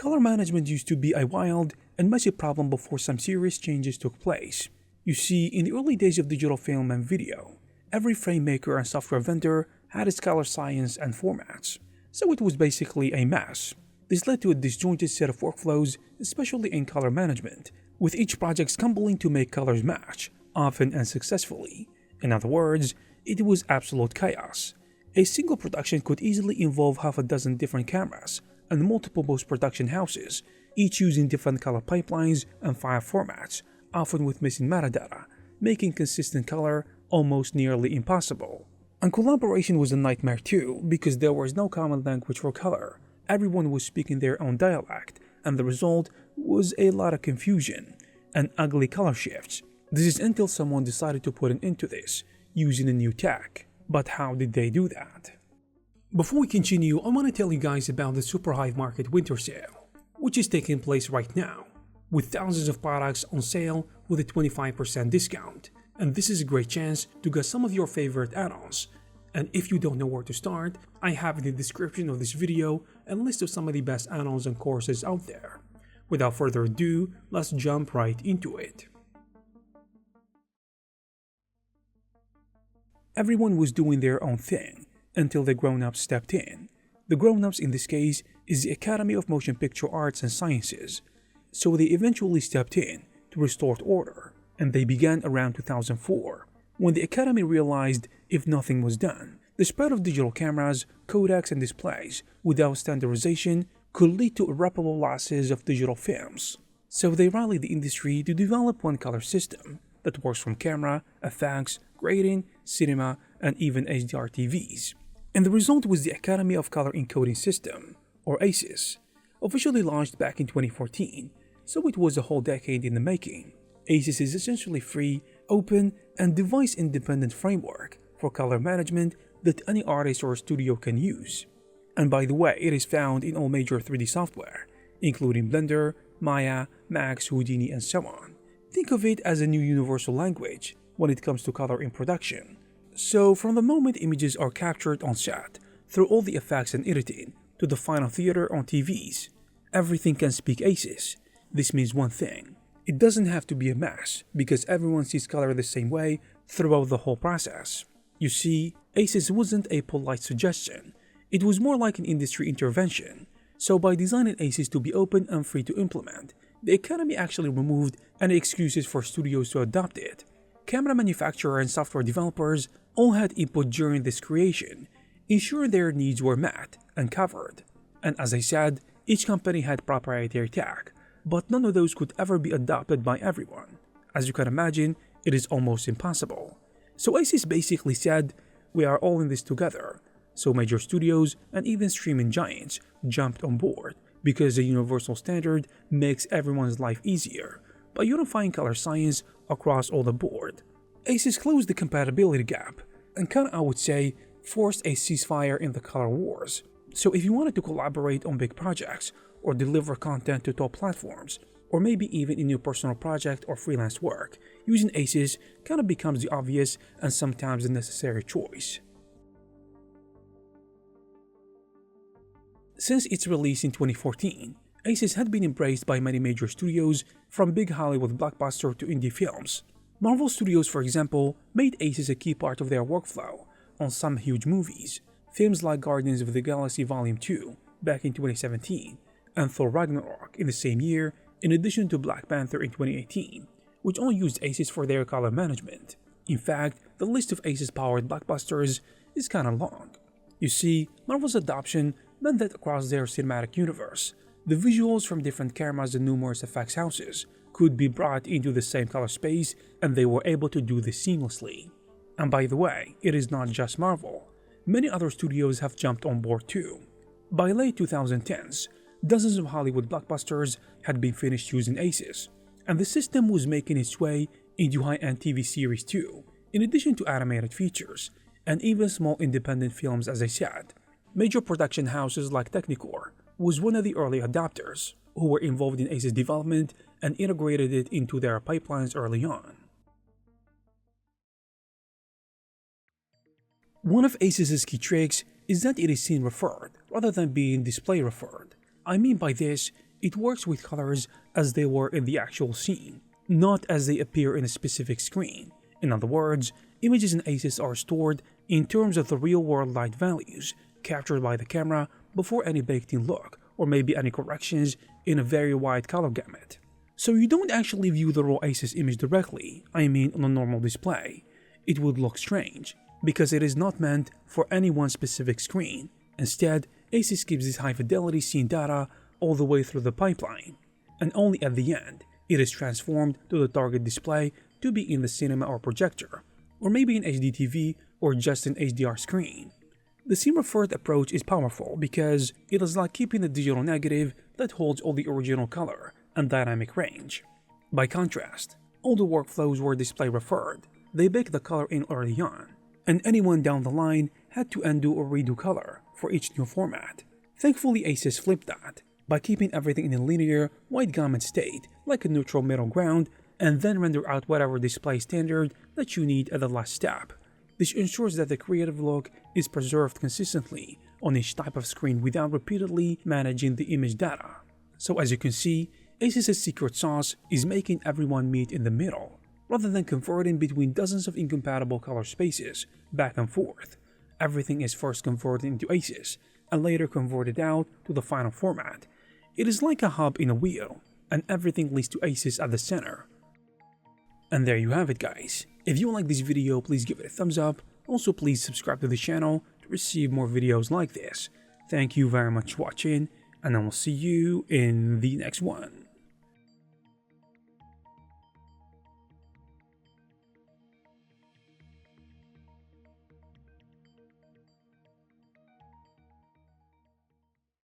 Color management used to be a wild and messy problem before some serious changes took place. You see, in the early days of digital film and video, every frame maker and software vendor had its color science and formats, so it was basically a mess. This led to a disjointed set of workflows, especially in color management, with each project stumbling to make colors match, often unsuccessfully. In other words, it was absolute chaos. A single production could easily involve half a dozen different cameras and multiple post-production houses, each using different color pipelines and file formats, often with missing metadata, making consistent color almost nearly impossible. And collaboration was a nightmare too, because there was no common language for color. Everyone was speaking their own dialect, and the result was a lot of confusion and ugly color shifts. This is until someone decided to put an end to this, using a new tech. But how did they do that? Before we continue, I want to tell you guys about the Superhive Market Winter Sale, which is taking place right now, with thousands of products on sale with a 25% discount. And this is a great chance to get some of your favorite add-ons. And if you don't know where to start, I have in the description of this video a list of some of the best add-ons and courses out there. Without further ado, let's jump right into it. Everyone was doing their own thing until the grown-ups stepped in. The grown-ups in this case is the Academy of Motion Picture Arts and Sciences. So they eventually stepped in to restore order, and they began around 2004, when the Academy realized if nothing was done, the spread of digital cameras, codecs, and displays without standardization could lead to irreparable losses of digital films. So they rallied the industry to develop one color system that works from camera, effects, grading, cinema, and even HDR TVs. And the result was the Academy of Color Encoding System, or ACES, officially launched back in 2014, so it was a whole decade in the making. ACES is essentially free, open, and device-independent framework for color management that any artist or studio can use. And by the way, it is found in all major 3D software, including Blender, Maya, Max, Houdini, and so on. Think of it as a new universal language when it comes to color in production. So from the moment images are captured on set, through all the effects and editing, to the final theater on TVs, everything can speak ACES. This means one thing: it doesn't have to be a mess, because everyone sees color the same way throughout the whole process. You see, ACES wasn't a polite suggestion, it was more like an industry intervention. So by designing ACES to be open and free to implement, the Academy actually removed any excuses for studios to adopt it. Camera manufacturers and software developers all had input during this creation, ensuring their needs were met and covered. And as I said, each company had proprietary tech, but none of those could ever be adopted by everyone. As you can imagine, it is almost impossible. So ACES basically said, we are all in this together. So major studios and even streaming giants jumped on board, because the universal standard makes everyone's life easier by unifying color science across all the board. ACES closed the compatibility gap and I would say, forced a ceasefire in the color wars. So if you wanted to collaborate on big projects or deliver content to top platforms, or maybe even in your personal project or freelance work, using ACES becomes the obvious and sometimes the necessary choice. Since its release in 2014, ACES had been embraced by many major studios, from big Hollywood blockbuster to indie films. Marvel Studios, for example, made ACES a key part of their workflow on some huge movies. Films like Guardians of the Galaxy Volume 2 back in 2017, and Thor Ragnarok in the same year, in addition to Black Panther in 2018, which all used ACES for their color management. In fact, the list of ACES-powered blockbusters is long. You see, Marvel's adoption meant that across their cinematic universe, the visuals from different cameras and numerous effects houses could be brought into the same color space, and they were able to do this seamlessly. And by the way, it is not just Marvel. Many other studios have jumped on board too. By late 2010s, dozens of Hollywood blockbusters had been finished using ACES, and the system was making its way into high-end TV series too, in addition to animated features, and even small independent films. As I said. Major production houses like Technicolor was one of the early adopters, who were involved in ACES development and integrated it into their pipelines early on. One of ACES's key tricks is that it is scene referred rather than being display referred. I mean by this, it works with colors as they were in the actual scene, not as they appear in a specific screen. In other words, images in ACES are stored in terms of the real-world light values captured by the camera before any baked-in look or maybe any corrections in a very wide color gamut. So you don't actually view the raw ACES image directly, I mean on a normal display. It would look strange, because it is not meant for any one specific screen. Instead, ACES keeps this high-fidelity scene data all the way through the pipeline, and only at the end, it is transformed to the target display to be in the cinema or projector, or maybe an HDTV or just an HDR screen. The scene-referred approach is powerful because it is like keeping a digital negative that holds all the original color and dynamic range. By contrast, all the workflows were display referred. They baked the color in early on, and anyone down the line had to undo or redo color for each new format. Thankfully, ACES flipped that by keeping everything in a linear, wide gamut state like a neutral middle ground, and then render out whatever display standard that you need at the last step. This ensures that the creative look is preserved consistently on each type of screen without repeatedly managing the image data. So as you can see, ACES' secret sauce is making everyone meet in the middle, rather than converting between dozens of incompatible color spaces back and forth. Everything is first converted into ACES and later converted out to the final format. It is like a hub in a wheel, and everything leads to ACES at the center. And there you have it, guys. If you like this video, please give it a thumbs up. Also, please subscribe to the channel to receive more videos like this. Thank you very much for watching, and I will see you in the next one.